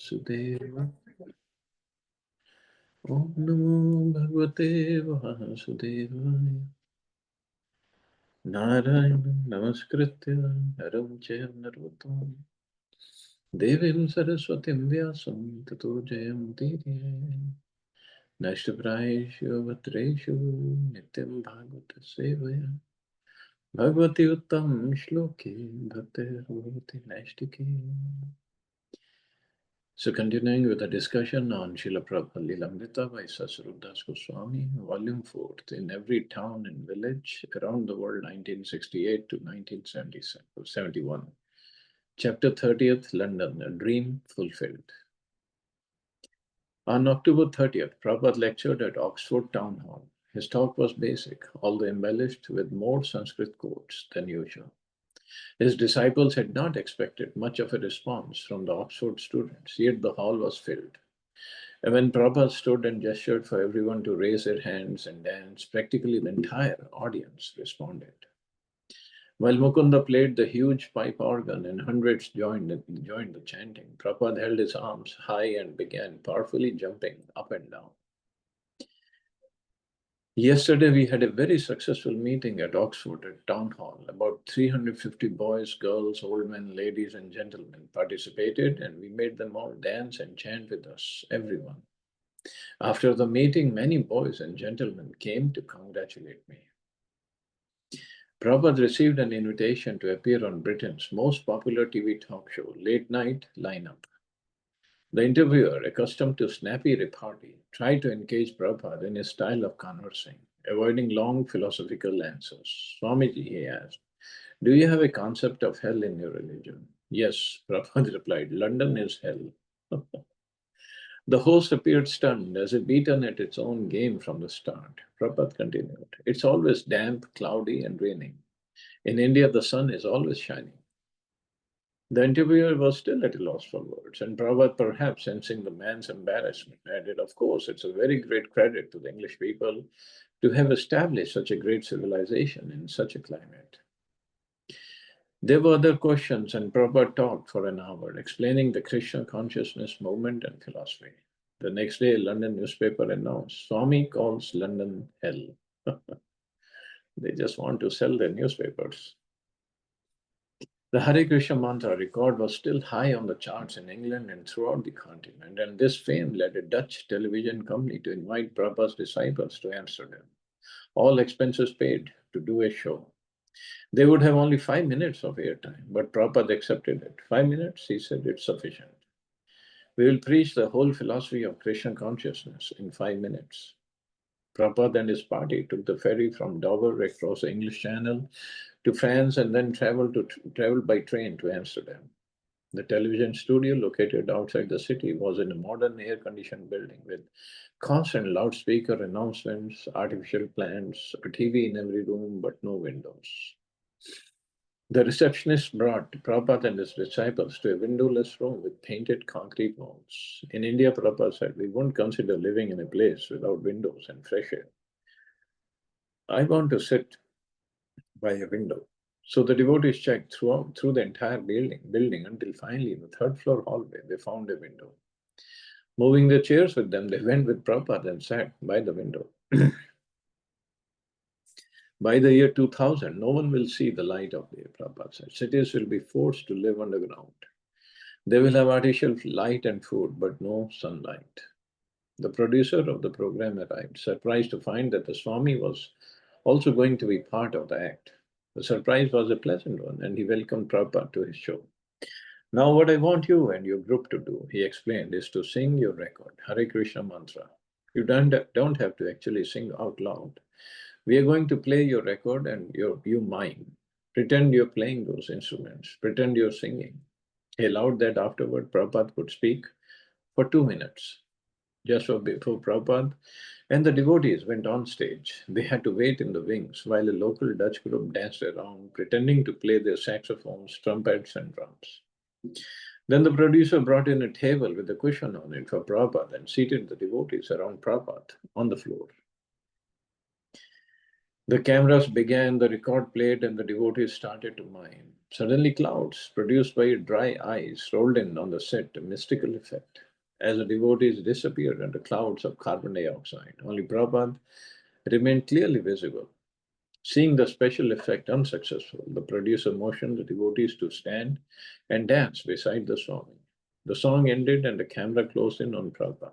Vasudeva. Om Namo Bhagavate Vasudevaya. Narayana Namaskritya Haram Jayam Narottam Devim Saraswatim Vyasam Tato Jayam Tirye Nashtaprayeshu Vatreshu Nityam Bhagavata Sevaya Bhagavati Uttam Shloki Bhaktir Bhagavati Nashtiki. So continuing with the discussion on Srila Prabhupada Lilamrita by Srila Goswami, Volume 4, in every town and village around the world, 1968 to 1971. Chapter 30th, London, A Dream Fulfilled. On October 30th, Prabhupada lectured at Oxford Town Hall. His talk was basic, although embellished with more Sanskrit quotes than usual. His disciples had not expected much of a response from the Oxford students, yet the hall was filled. And when Prabhupada stood and gestured for everyone to raise their hands and dance, practically the entire audience responded. While Mukunda played the huge pipe organ and hundreds joined the chanting, Prabhupada held his arms high and began powerfully jumping up and down. Yesterday, we had a very successful meeting at Oxford at Town Hall. About 350 boys, girls, old men, ladies, and gentlemen participated, and we made them all dance and chant with us, everyone. After the meeting, many boys and gentlemen came to congratulate me. Prabhupada received an invitation to appear on Britain's most popular TV talk show, Late Night Lineup. The interviewer, accustomed to snappy repartee, tried to engage Prabhupada in his style of conversing, avoiding long philosophical answers. Swamiji, he asked, do you have a concept of hell in your religion? Yes, Prabhupada replied, London is hell. The host appeared stunned, as if beaten at its own game from the start. Prabhupada continued, it's always damp, cloudy, and raining. In India, the sun is always shining. The interviewer was still at a loss for words, and Prabhupada, perhaps sensing the man's embarrassment, added, of course, it's a very great credit to the English people to have established such a great civilization in such a climate. There were other questions, and Prabhupada talked for an hour, explaining the Krishna consciousness movement and philosophy. The next day, a London newspaper announced, Swami calls London hell. They just want to sell their newspapers. The Hare Krishna mantra record was still high on the charts in England and throughout the continent, and this fame led a Dutch television company to invite Prabhupada's disciples to Amsterdam. All expenses paid to do a show. They would have only 5 minutes of airtime, but Prabhupada accepted it. 5 minutes, he said, it's sufficient. We will preach the whole philosophy of Krishna consciousness in 5 minutes. Prabhupada and his party took the ferry from Dover across the English Channel to France and then traveled by train to Amsterdam. The television studio, located outside the city, was in a modern air-conditioned building with constant loudspeaker announcements, artificial plants, a TV in every room, but no windows. The receptionist brought Prabhupada and his disciples to a windowless room with painted concrete walls. In India, Prabhupada said, we won't consider living in a place without windows and fresh air. I want to sit by a window. So the devotees checked through the entire building until finally in the third floor hallway, they found a window. Moving their chairs with them, they went with Prabhupada and sat by the window. By the year 2000, no one will see the light of day, Prabhupada said. Cities will be forced to live underground. They will have artificial light and food, but no sunlight. The producer of the program arrived, surprised to find that the Swami was also going to be part of the act. The surprise was a pleasant one, and he welcomed Prabhupada to his show. Now what I want you and your group to do, he explained, is to sing your record, Hare Krishna mantra. You don't have to actually sing out loud. We are going to play your record and you mime. Pretend you're playing those instruments. Pretend you're singing. He allowed that afterward Prabhupada could speak for 2 minutes. Just before Prabhupada and the devotees went on stage, they had to wait in the wings while a local Dutch group danced around, pretending to play their saxophones, trumpets, and drums. Then the producer brought in a table with a cushion on it for Prabhupada and seated the devotees around Prabhupada on the floor. The cameras began, the record played, and the devotees started to mime. Suddenly, clouds produced by dry ice rolled in on the set, a mystical effect. As the devotees disappeared under clouds of carbon dioxide, only Prabhupada remained clearly visible. Seeing the special effect unsuccessful, the producer motioned the devotees to stand and dance beside the Swami. The song ended and the camera closed in on Prabhupada.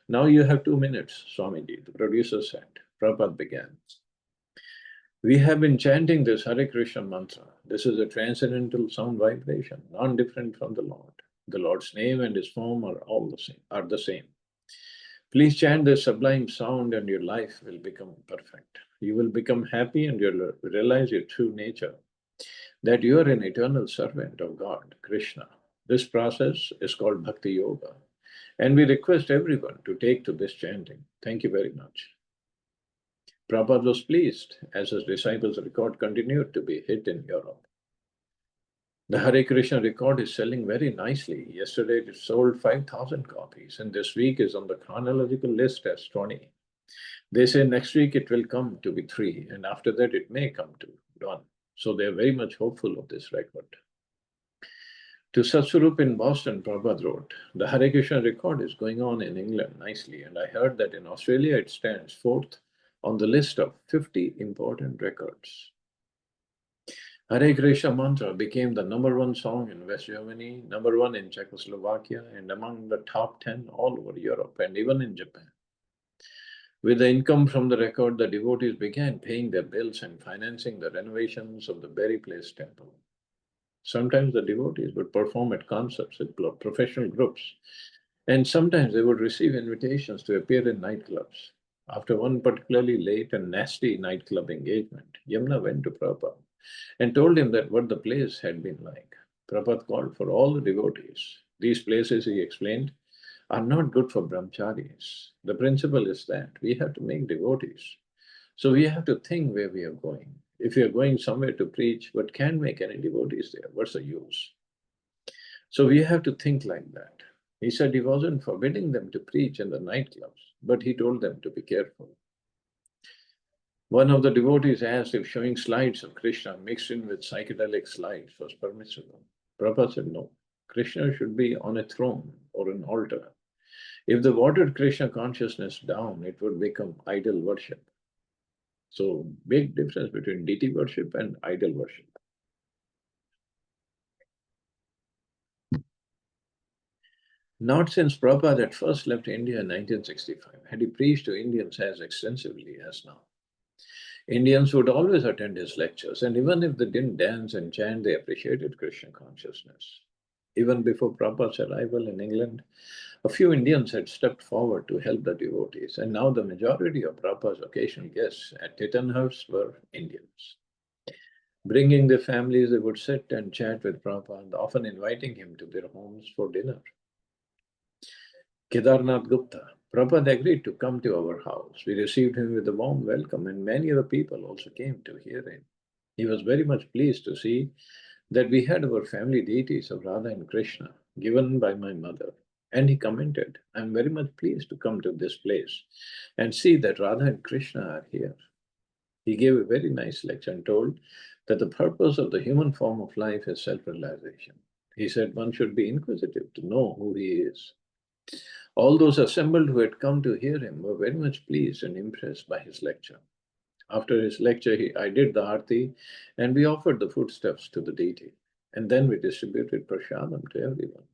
Now you have 2 minutes, Swamiji, the producer said. Prabhupada began. We have been chanting this Hare Krishna mantra. This is a transcendental sound vibration, non-different from the Lord. The Lord's name and his form are all the same. Please chant this sublime sound and your life will become perfect. You will become happy and you'll realize your true nature, that you are an eternal servant of God, Krishna. This process is called Bhakti Yoga, and we request everyone to take to this chanting. Thank you very much. Prabhupada was pleased as his disciples' record continued to be hit in Europe. The Hare Krishna record is selling very nicely. Yesterday it sold 5,000 copies, and this week is on the chronological list as 20. They say next week it will come to be 3, and after that it may come to 1. So they are very much hopeful of this record. To Satswarup in Boston, Prabhupada wrote, the Hare Krishna record is going on in England nicely, and I heard that in Australia it stands 4th on the list of 50 important records. Hare Krishna mantra became the #1 song in West Germany, #1 in Czechoslovakia, and among the top 10 all over Europe and even in Japan. With the income from the record, the devotees began paying their bills and financing the renovations of the Berry Place temple. Sometimes the devotees would perform at concerts with professional groups, and sometimes they would receive invitations to appear in nightclubs. After one particularly late and nasty nightclub engagement, Yamuna went to Prabhupada and told him that what the place had been like. Prabhupada called for all the devotees. These places, he explained, are not good for brahmacharis. The principle is that we have to make devotees. So we have to think where we are going. If we are going somewhere to preach, but can't make any devotees there, what's the use? So we have to think like that. He said he wasn't forbidding them to preach in the nightclubs, but he told them to be careful. One of the devotees asked if showing slides of Krishna mixed in with psychedelic slides was permissible. Prabhupada said no. Krishna should be on a throne or an altar. If they watered Krishna consciousness down, it would become idol worship. So, big difference between deity worship and idol worship. Not since Prabhupada had first left India in 1965 had he preached to Indians as extensively as now. Indians would always attend his lectures, and even if they didn't dance and chant, they appreciated Krishna consciousness. Even before Prabhupada's arrival in England, a few Indians had stepped forward to help the devotees, and now the majority of Prabhupada's occasional guests at Tittenhurst were Indians. Bringing their families, they would sit and chat with Prabhupada, often inviting him to their homes for dinner. Kedarnath Gupta. Prabhupada agreed to come to our house. We received him with a warm welcome, and many other people also came to hear him. He was very much pleased to see that we had our family deities of Radha and Krishna given by my mother. And he commented, I'm very much pleased to come to this place and see that Radha and Krishna are here. He gave a very nice lecture and told that the purpose of the human form of life is self-realization. He said one should be inquisitive to know who he is. All those assembled who had come to hear him were very much pleased and impressed by his lecture. After his lecture, I did the arti and we offered the foodstuffs to the deity. And then we distributed prasadam to everyone.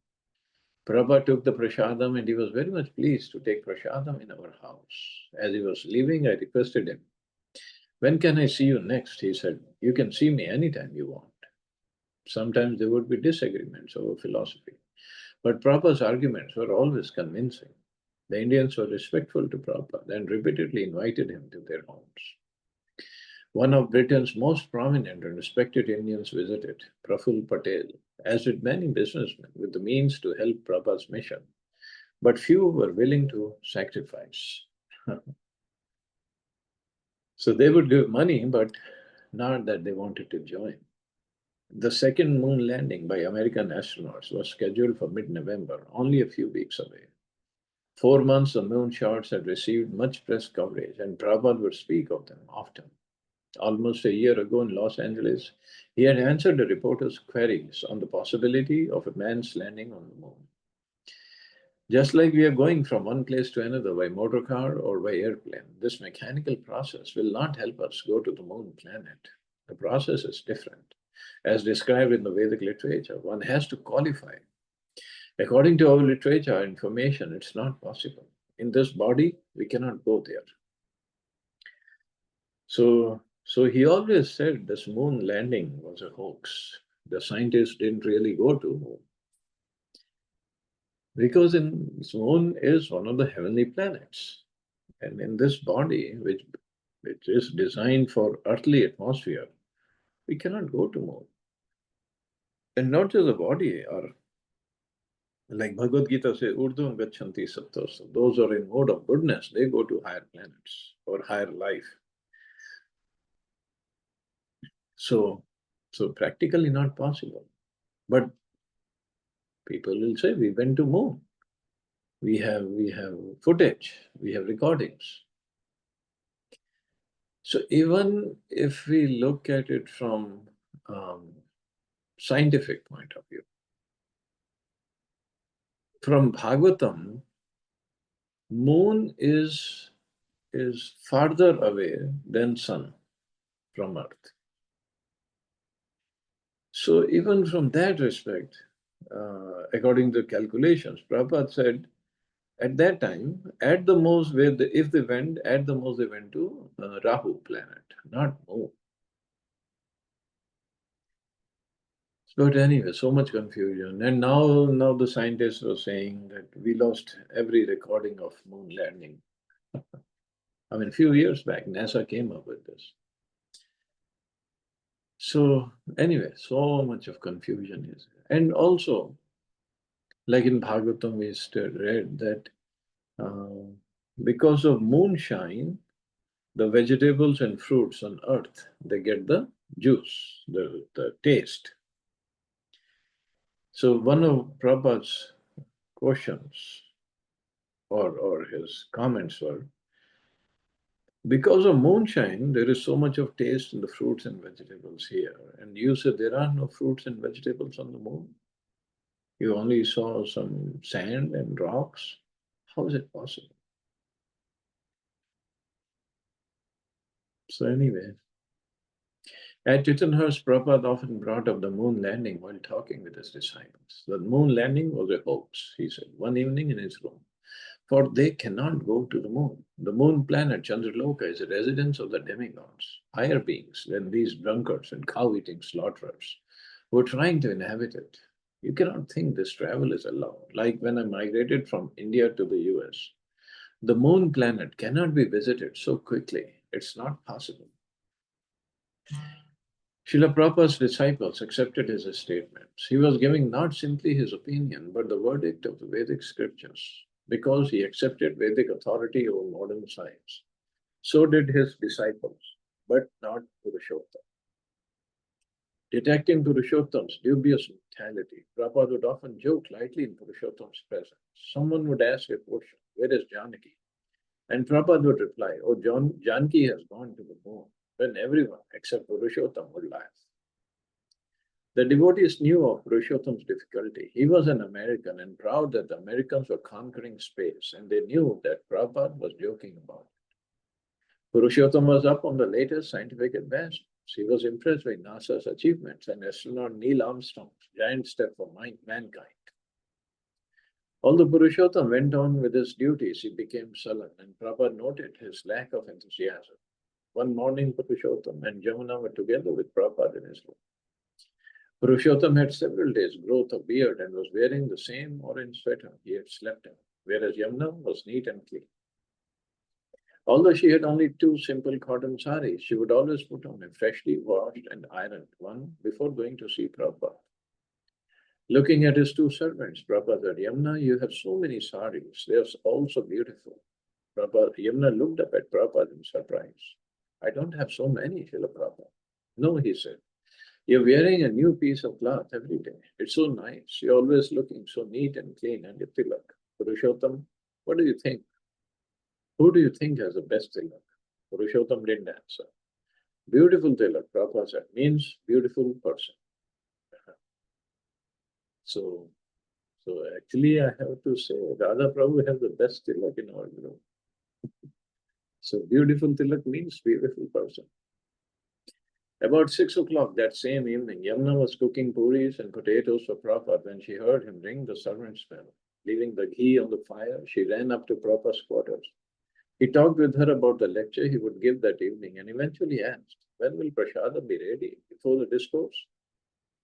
Prabhupada took the prasadam and he was very much pleased to take prasadam in our house. As he was leaving, I requested him, when can I see you next? He said, you can see me anytime you want. Sometimes there would be disagreements over philosophy, but Prabhupada's arguments were always convincing. The Indians were respectful to Prabhupada and repeatedly invited him to their homes. One of Britain's most prominent and respected Indians visited, Praful Patel, as did many businessmen with the means to help Prabhupada's mission, but few were willing to sacrifice. So they would give money, but not that they wanted to join. The second moon landing by American astronauts was scheduled for mid-November, only a few weeks away. 4 months the moon shots had received much press coverage, and Prabhupada would speak of them often. Almost a year ago in Los Angeles, he had answered a reporter's queries on the possibility of a man's landing on the moon. Just like we are going from one place to another by motor car or by airplane, this mechanical process will not help us go to the moon planet. The process is different. As described in the Vedic literature, one has to qualify. According to our literature information, it's not possible. In this body, we cannot go there. So he always said this moon landing was a hoax. The scientists didn't really go to moon. Because moon is one of the heavenly planets. And in this body, which is designed for earthly atmosphere, we cannot go to moon. And not just the body, or like Bhagavad Gita says, Urdhvam gachanti sattvaso. Those who are in mode of goodness, they go to higher planets or higher life. So practically not possible. But people will say, we went to moon. We have footage, we have recordings. So even if we look at it from scientific point of view, from Bhagavatam, moon is farther away than sun from earth. So even from that respect, according to calculations, Prabhupada said, at that time, at the most, if they went, at the most they went to Rahu planet, not moon. But anyway, so much confusion. And now the scientists were saying that we lost every recording of moon landing. I mean, a few years back, NASA came up with this. So anyway, so much of confusion is. And also, like in Bhagavatam, we still read that because of moonshine, the vegetables and fruits on earth, they get the juice, the taste. So one of Prabhupada's questions or his comments were, because of moonshine, there is so much of taste in the fruits and vegetables here. And you said there are no fruits and vegetables on the moon. You only saw some sand and rocks. How is it possible? So anyway, at Tittenhurst, Prabhupada often brought up the moon landing while talking with his disciples. The moon landing was a hoax, he said, one evening in his room. For they cannot go to the moon. The moon planet Chandraloka is a residence of the demigods, higher beings than these drunkards and cow-eating slaughterers who are trying to inhabit it. You cannot think this travel is allowed. Like when I migrated from India to the US, the moon planet cannot be visited so quickly. It's not possible. Srila Prabhupada's disciples accepted his statements. He was giving not simply his opinion, but the verdict of the Vedic scriptures, because he accepted Vedic authority over modern science. So did his disciples, but not Purushottam. Detecting Purushottam's dubious mentality, Prabhupada would often joke lightly in Purushottam's presence. Someone would ask a question, where is Janaki? And Prabhupada would reply, oh, Janaki has gone to the moon. Then everyone except Purushottam would laugh. The devotees knew of Purushottam's difficulty. He was an American and proud that the Americans were conquering space, and they knew that Prabhupada was joking about it. Purushottam was up on the latest scientific advancements. He was impressed by NASA's achievements and astronaut Neil Armstrong's giant step for mankind. Although Purushottam went on with his duties, he became sullen, and Prabhupada noted his lack of enthusiasm. One morning, Purushottam and Jamuna were together with Prabhupada in his room. Purushottam had several days' growth of beard and was wearing the same orange sweater he had slept in, whereas Yamuna was neat and clean. Although she had only 2 simple cotton saris, she would always put on a freshly washed and ironed one before going to see Prabhupada. Looking at his 2 servants, Prabhupada said, Yamuna, you have so many saris. They are all so beautiful. Yamuna looked up at Prabhupada in surprise. I don't have so many, Srila Prabhupada. No, he said. You're wearing a new piece of cloth every day. It's so nice. You're always looking so neat and clean and your tilak. Purushottam, what do you think? Who do you think has the best tilak? Purushottam didn't answer. Beautiful tilak, Prabhupada said, means beautiful person. So, so actually I have to say, Radha Prabhu has the best tilak in our group. So beautiful tilak means beautiful person. About 6 o'clock that same evening, Yamuna was cooking puris and potatoes for Prabhupada when she heard him ring the servant's bell. Leaving the ghee on the fire, she ran up to Prabhupada's quarters. He talked with her about the lecture he would give that evening and eventually asked, when will Prashadam be ready? Before the discourse?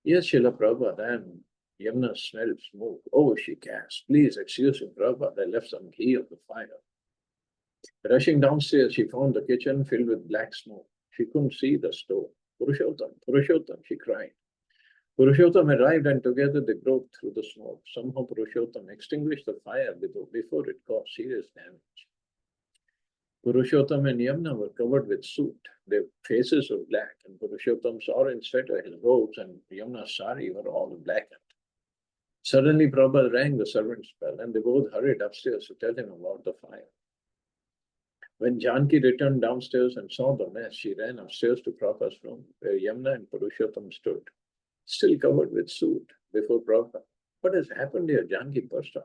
Yes, Srila Prabhupada, and Yamuna smelled smoke. Oh, she gasped. Please excuse me, Prabhupada, I left some ghee on the fire. Rushing downstairs, she found the kitchen filled with black smoke. She couldn't see the stove. Purushottam, Purushottam, she cried. Purushottam arrived and together they broke through the smoke. Somehow Purushottam extinguished the fire before it caused serious damage. Purushottam and Yamuna were covered with soot. Their faces were black, and Purushottam's orange sweater, his robes, and Yamuna's sari were all blackened. Suddenly Prabhupada rang the servant's bell, and they both hurried upstairs to tell him about the fire. When Janki returned downstairs and saw the mess, she ran upstairs to Prabhupada's room, where Yamuna and Purushottam stood, still covered with soot, before Prabhupada. What has happened here? Janki burst out.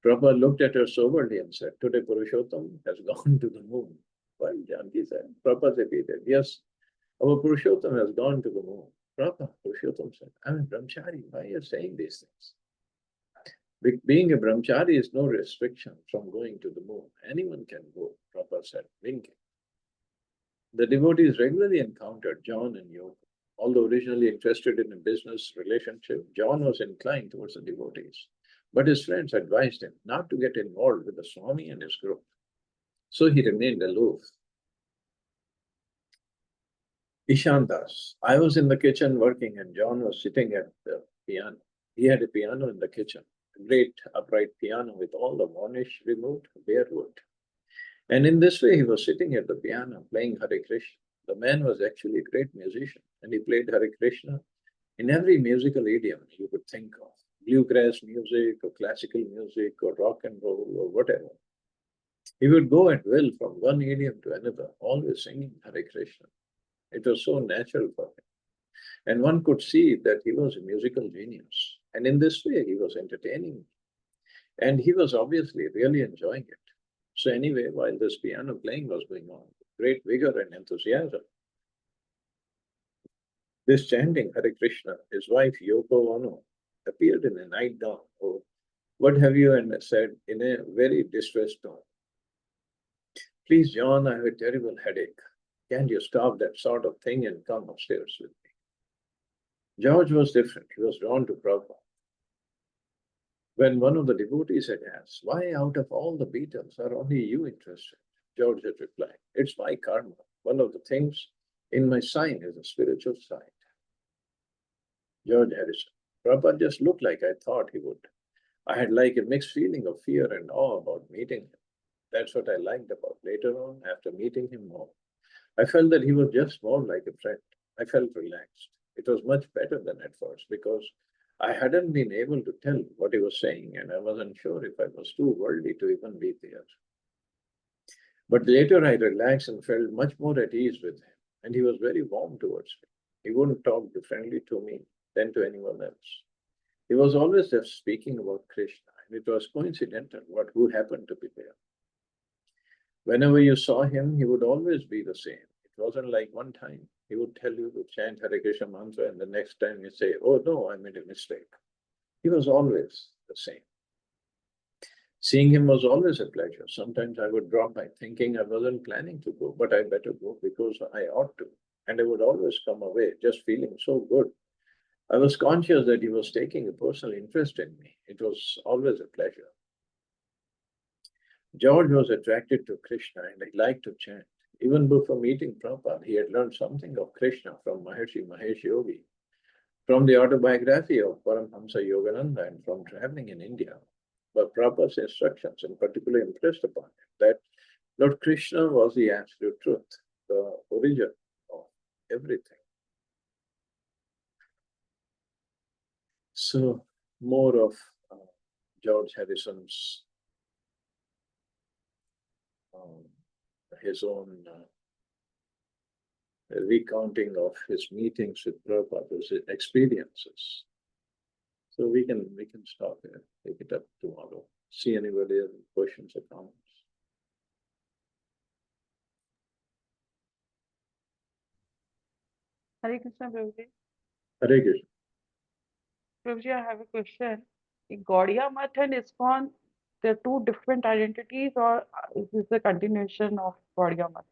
Prabhupada looked at her soberly and said, today Purushottam has gone to the moon. Well, Janki said. Prabhupada repeated, yes, our Purushottam has gone to the moon. Prabhupada, Purushottam said, I'm a brahmachari. Why are you saying these things? Being a brahmachari is no restriction from going to the moon. Anyone can go, Prabhupada said, winking. The devotees regularly encountered John and Yoga. Although originally interested in a business relationship, John was inclined towards the devotees. But his friends advised him not to get involved with the Swami and his group. So he remained aloof. Ishandas. I was in the kitchen working and John was sitting at the piano. He had a piano in the kitchen, a great upright piano with all the varnish removed, bare wood. And in this way, he was sitting at the piano playing Hare Krishna. The man was actually a great musician, and he played Hare Krishna in every musical idiom you could think of. Bluegrass music, or classical music, or rock and roll, or whatever. He would go at will from one idiom to another, always singing Hare Krishna. It was so natural for him. And one could see that he was a musical genius. And in this way, he was entertaining. And he was obviously really enjoying it. So anyway, while this piano playing was going on, great vigor and enthusiasm, this chanting Hare Krishna, his wife Yoko Ono appeared in a nightgown or what have you, and said in a very distressed tone, please, John, I have a terrible headache. Can't you stop that sort of thing and come upstairs with me? George was different. He was drawn to Prabhupada. When one of the devotees had asked, why out of all the Beatles are only you interested? George had replied, it's my karma. One of the things in my sign is a spiritual side. George Harrison. Prabhupada just looked like I thought he would. I had like a mixed feeling of fear and awe about meeting him. That's what I liked about later on, after meeting him more. I felt that he was just more like a friend. I felt relaxed. It was much better than at first because I hadn't been able to tell what he was saying and I wasn't sure if I was too worldly to even be there. But later I relaxed and felt much more at ease with him, and he was very warm towards me. He wouldn't talk differently to me than to anyone else. He was always just speaking about Krishna, and it was coincidental who happened to be there. Whenever you saw him, he would always be the same. It wasn't like one time he would tell you to chant Hare Krishna mantra, and the next time you say, oh no, I made a mistake. He was always the same. Seeing him was always a pleasure. Sometimes I would drop by thinking I wasn't planning to go, but I better go because I ought to. And I would always come away just feeling so good. I was conscious that he was taking a personal interest in me. It was always a pleasure. George was attracted to Krishna and he liked to chant. Even before meeting Prabhupada, he had learned something of Krishna from Maharishi Mahesh Yogi, from the autobiography of Paramhamsa Yogananda, and from traveling in India. But Prabhupada's instructions in particular impressed upon him that Lord Krishna was the absolute truth, the origin of everything. So more of George Harrison's, his own a recounting of his meetings with Prabhupada, his experiences. So we can stop here, take it up tomorrow. See anybody have questions or comments? Hare Krishna, Prabhuji. Hare Krishna. Prabhuji, I have a question. In Gaudiya Math and ISKCON, they're two different identities, or is this a continuation of Gaudiya Math?